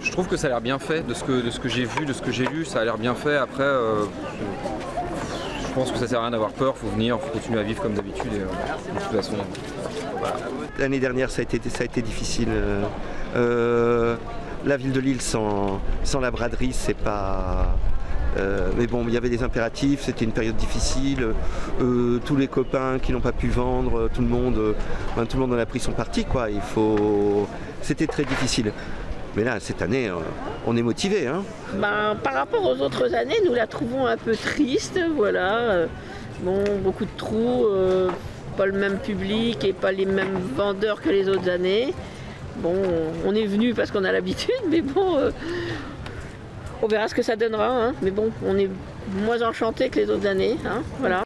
Je trouve que ça a l'air bien fait, de ce que j'ai vu, de ce que j'ai lu, ça a l'air bien fait. Après, je pense que ça sert à rien d'avoir peur, faut venir, faut continuer à vivre comme d'habitude et de toute façon. Voilà. L'année dernière ça a été difficile. La ville de Lille sans la braderie, c'est pas... mais bon, il y avait des impératifs, c'était une période difficile. Tous les copains qui n'ont pas pu vendre, tout le monde en a pris son parti, quoi. C'était très difficile. Mais là, cette année, on est motivé, hein. Par rapport aux autres années, nous la trouvons un peu triste, voilà. Bon, beaucoup de trous, pas le même public et pas les mêmes vendeurs que les autres années. Bon, on est venu parce qu'on a l'habitude, mais bon, on verra ce que ça donnera, hein. Mais bon, on est moins enchanté que les autres années, hein, voilà.